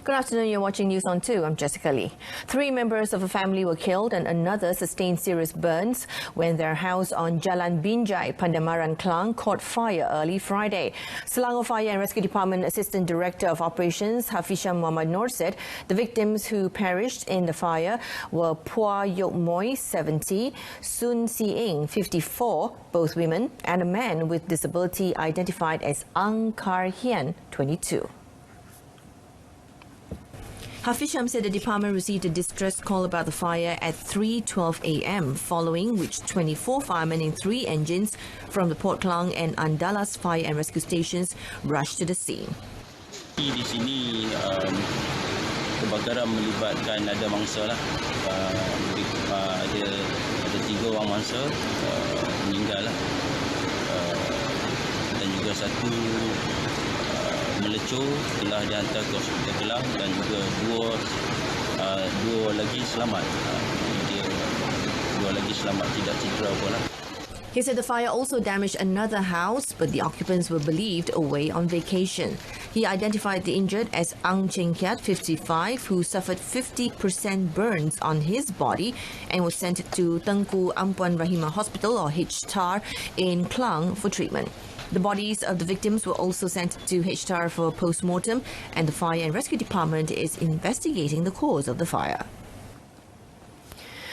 Good afternoon, you're watching News on 2. I'm Jessica Lee. 3 members of a family were killed and another sustained serious burns when their house on Jalan Binjai, Pandamaran, Klang caught fire early Friday. Selangor Fire and Rescue Department Assistant Director of Operations Hafisham Muhammad Noor said the victims who perished in the fire were Pua Yok Moy, 70, Sun Si Ing, 54, both women, and a man with disability identified as Ang Kar Hian, 22. Hafisham said the department received a distress call about the fire at 3:12 a.m, following which 24 firemen in 3 engines from the Port Klang and Andalas Fire and Rescue Stations rushed to the scene. Di sini kebakaran melibatkan ada mangsa lah. Ada 3 orang mangsa meninggal lah. Dan juga 1 melecur telah dihantar ke Hospital Kelang dan juga dua lagi selamat. Dua lagi selamat, tidak cedera apa lah. He said the fire also damaged another house, but the occupants were believed away on vacation. He identified the injured as Ang Cheng Kiat, 55, who suffered 50% burns on his body and was sent to Tengku Ampuan Rahimah Hospital or HTAR in Klang for treatment. The bodies of the victims were also sent to HTAR for post-mortem, and the Fire and Rescue Department is investigating the cause of the fire.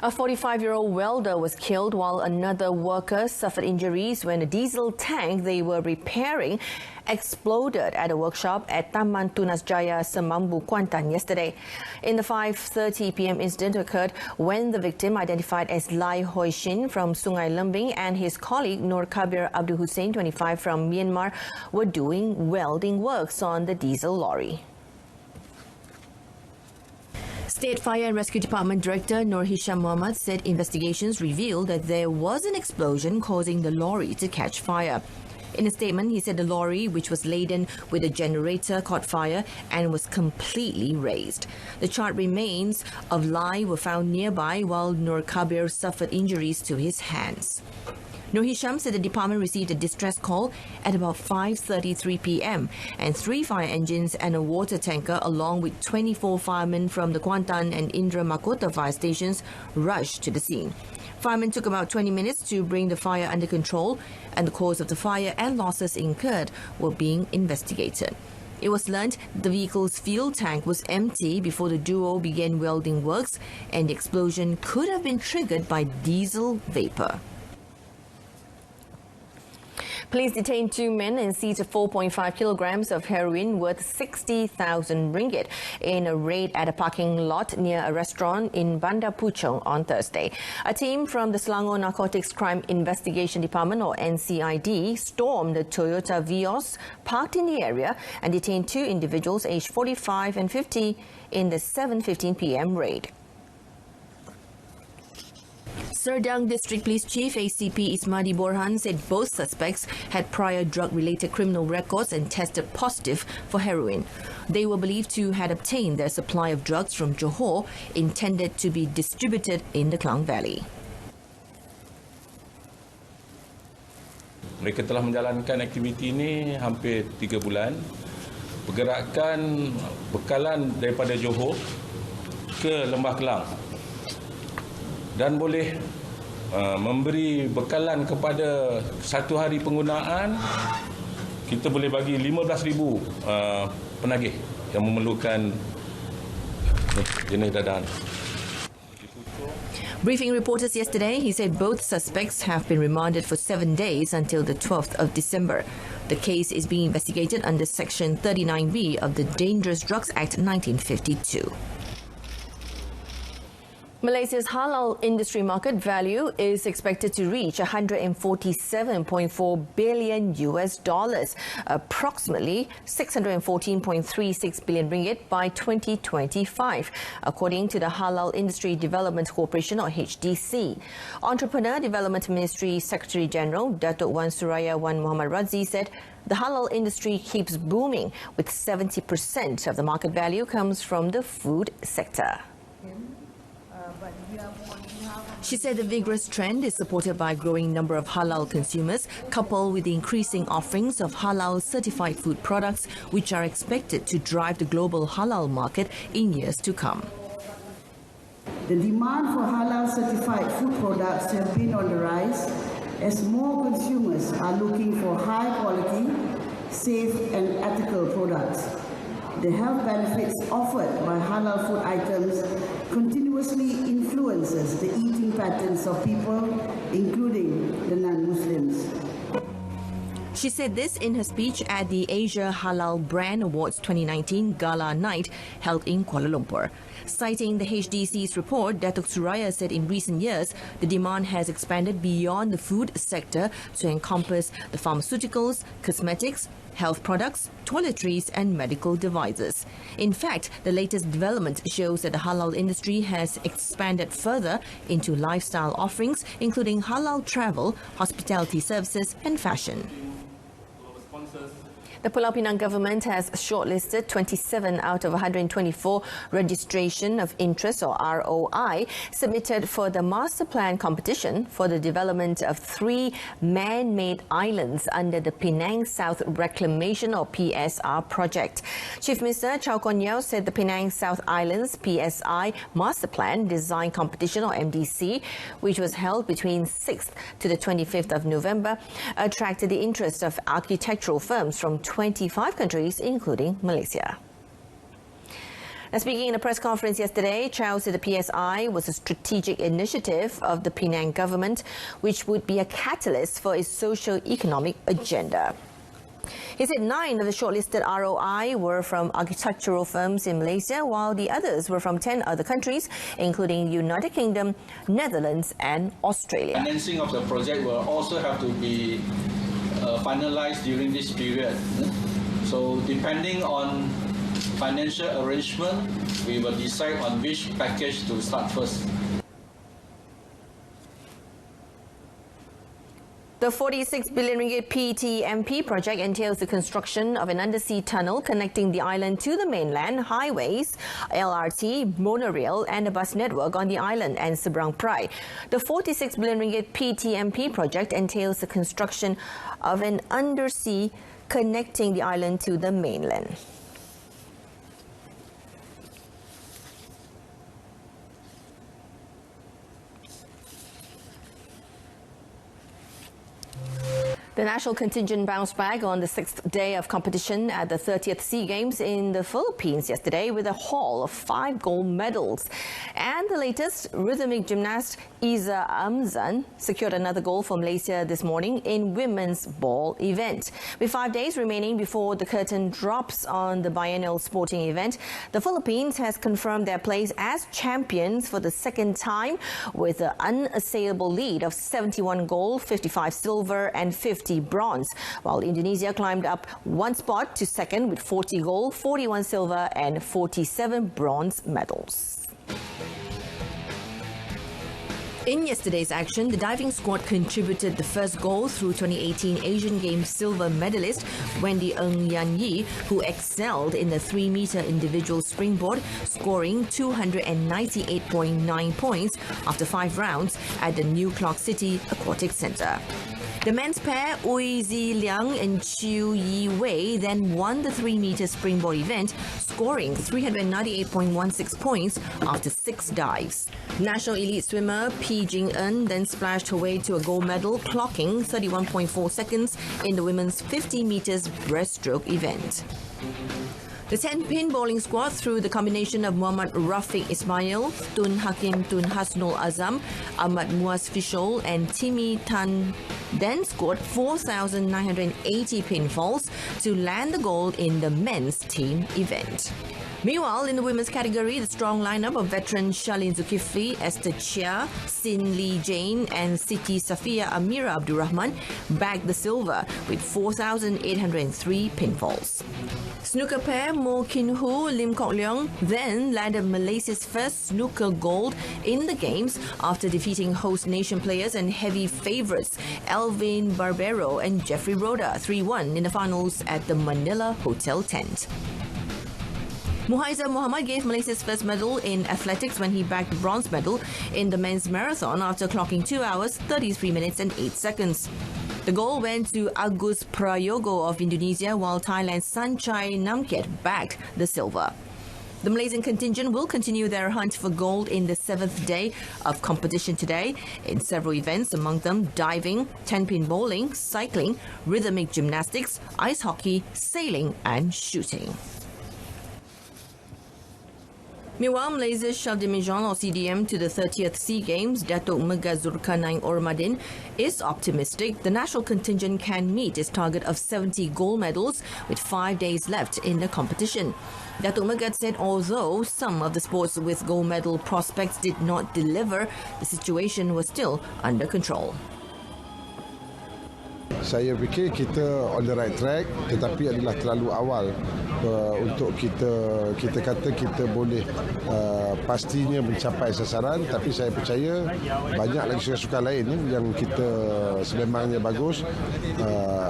A 45-year-old welder was killed while another worker suffered injuries when a diesel tank they were repairing exploded at a workshop at Taman Tunas Jaya, Semambu, Kuantan yesterday. In the 5:30 p.m. incident occurred when the victim, identified as Lai Hoi Shin from Sungai Lembing, and his colleague Nur Kabir Abdul Hussein, 25, from Myanmar, were doing welding works on the diesel lorry. State Fire and Rescue Department Director Nur Hisham Muhammad said investigations revealed that there was an explosion causing the lorry to catch fire. In a statement, he said the lorry, which was laden with a generator, caught fire and was completely razed. The charred remains of Lai were found nearby while Nur Kabir suffered injuries to his hands. Nur Hisham said the department received a distress call at about 5:33 p.m. and 3 fire engines and a water tanker along with 24 firemen from the Kuantan and Indra Makota fire stations rushed to the scene. Firemen took about 20 minutes to bring the fire under control, and the cause of the fire and losses incurred were being investigated. It was learned the vehicle's fuel tank was empty before the duo began welding works, and the explosion could have been triggered by diesel vapor. Police detained 2 men and seized 4.5 kilograms of heroin worth 60,000 ringgit in a raid at a parking lot near a restaurant in Bandar Puchong on Thursday. A team from the Selangor Narcotics Crime Investigation Department, or NCID, stormed the Toyota Vios parked in the area and detained 2 individuals aged 45 and 50 in the 7:15 p.m. raid. Serdang District Police Chief ACP Ismadi Borhan said both suspects had prior drug-related criminal records and tested positive for heroin. They were believed to had obtained their supply of drugs from Johor, intended to be distributed in the Klang Valley. Mereka telah menjalankan aktiviti ini hampir 3 bulan. Pergerakan bekalan daripada Johor ke Lembah Kelang dan boleh memberi bekalan kepada 1 hari penggunaan. Kita boleh bagi 15,000 penagih yang memerlukan jenis dadah. Briefing reporters yesterday, he said both suspects have been remanded for 7 days until the 12th of December. The case is being investigated under Section 39B of the Dangerous Drugs Act 1952. Malaysia's halal industry market value is expected to reach $147.4 billion, approximately 614.36 billion ringgit by 2025, according to the Halal Industry Development Corporation, or HDC. Entrepreneur Development Ministry Secretary General Datuk Wan Suraya Wan Muhammad Razi said the halal industry keeps booming, with 70% of the market value comes from the food sector. She said the vigorous trend is supported by a growing number of halal consumers, coupled with the increasing offerings of halal-certified food products, which are expected to drive the global halal market in years to come. The demand for halal-certified food products has been on the rise as more consumers are looking for high-quality, safe and ethical products. The health benefits offered by halal food items continuously influences the eating patterns of people, including the non-Muslims. She said this in her speech at the Asia Halal Brand Awards 2019 Gala Night held in Kuala Lumpur. Citing the HDC's report, Datuk Suraya said in recent years, the demand has expanded beyond the food sector to encompass the pharmaceuticals, cosmetics, health products, toiletries and medical devices. In fact, the latest development shows that the halal industry has expanded further into lifestyle offerings, including halal travel, hospitality services and fashion. The Pulau Pinang government has shortlisted 27 out of 124 registration of interest or ROI submitted for the master plan competition for the development of 3 man-made islands under the Penang South Reclamation or PSR project. Chief Minister Chow Kon Yeow said the Penang South Islands PSI Master Plan Design Competition or MDC, which was held between 6th to the 25th of November, attracted the interest of architectural firms from 25 countries, including Malaysia. Now, speaking in a press conference yesterday, Chow said the PSI was a strategic initiative of the Penang government, which would be a catalyst for its socio-economic agenda. He said 9 of the shortlisted ROI were from architectural firms in Malaysia, while the others were from 10 other countries, including United Kingdom, Netherlands and Australia. Financing of the project will also have to be finalized during this period. So depending on financial arrangement, we will decide on which package to start first. The 46 billion ringgit PTMP project entails the construction of an undersea tunnel connecting the island to the mainland, highways, LRT, monorail and a bus network on the island and Seberang Perai. The 46 billion ringgit PTMP project entails the construction of an undersea connecting the island to the mainland. The national contingent bounced back on the 6th day of competition at the 30th SEA Games in the Philippines yesterday with a haul of 5 gold medals. And the latest, rhythmic gymnast Iza Amzan secured another gold for Malaysia this morning in women's ball event. With 5 days remaining before the curtain drops on the biennial sporting event, the Philippines has confirmed their place as champions for the second time with an unassailable lead of 71 gold, 55 silver and 50 bronze, while Indonesia climbed up 1 spot to second with 40 gold, 41 silver and 47 bronze medals. In yesterday's action, the diving squad contributed the first goal through 2018 Asian Games silver medalist Wendy Ng Yan Yi, who excelled in the 3-meter individual springboard, scoring 298.9 points after 5 rounds at the New Clark City Aquatic Centre. The men's pair, Ui Zi Liang and Chiu Yi Wei, then won the 3-meter springboard event, scoring 398.16 points after 6 dives. National elite swimmer Pi Jing En then splashed her way to a gold medal, clocking 31.4 seconds in the women's 50 meters breaststroke event. The 10-pin bowling squad, through the combination of Muhammad Rafiq Ismail, Tun Hakim Tun Hasnul Azam, Ahmad Muaz Fishol and Timmy Tan, then scored 4,980 pinfalls to land the gold in the men's team event. Meanwhile, in the women's category, the strong lineup of veteran Charlene Zulkifli, Esther Chia, Sin Lee Jane and Siti Safia Amira Abdurrahman bagged the silver with 4,803 pinfalls. Snooker pair Mo Kin Hoo, Lim Kok Leong then landed Malaysia's first snooker gold in the games after defeating host nation players and heavy favourites Elvin Barbero and Jeffrey Roda 3-1 in the finals at the Manila Hotel tent. Muhaiza Muhammad gave Malaysia's first medal in athletics when he bagged the bronze medal in the men's marathon after clocking 2 hours, 33 minutes and 8 seconds. The gold went to Agus Prayogo of Indonesia, while Thailand's Sanchai Namket bagged the silver. The Malaysian contingent will continue their hunt for gold in the 7th day of competition today in several events, among them diving, 10-pin bowling, cycling, rhythmic gymnastics, ice hockey, sailing and shooting. Meanwhile, Malaysia's Chef de Mission or CDM to the 30th SEA Games, Datuk Megah Zulkarnain Ormadin, is optimistic the national contingent can meet its target of 70 gold medals with 5 days left in the competition. Datuk Megah said although some of the sports with gold medal prospects did not deliver, the situation was still under control. Saya fikir kita on the right track, tetapi adalah terlalu awal untuk kita kata kita boleh pastinya mencapai sasaran, tapi saya percaya banyak lagi sukan-sukan lain yang kita sememangnya bagus,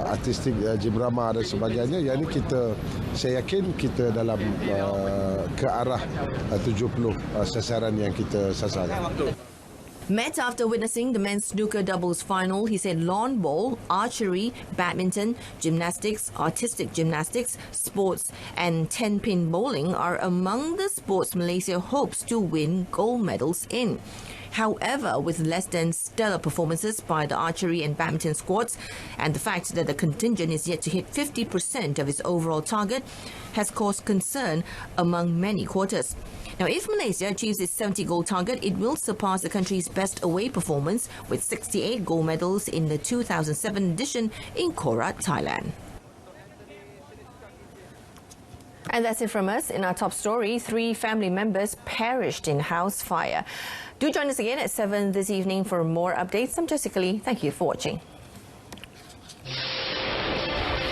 artistik, gym drama dan sebagainya. Yang ini saya yakin kita dalam ke arah 70 sasaran yang kita sasarkan. Met after witnessing the men's snooker doubles final, he said lawn bowl, archery, badminton, gymnastics, artistic gymnastics, sports and 10-pin bowling are among the sports Malaysia hopes to win gold medals in. However, with less than stellar performances by the archery and badminton squads, and the fact that the contingent is yet to hit 50% of its overall target, has caused concern among many quarters. Now, if Malaysia achieves its 70 gold target, it will surpass the country's best away performance with 68 gold medals in the 2007 edition in Korat, Thailand. And that's it from us. In our top story, 3 family members perished in house fire. Do join us again at 7 this evening for more updates. I'm Jessica Lee. Thank you for watching.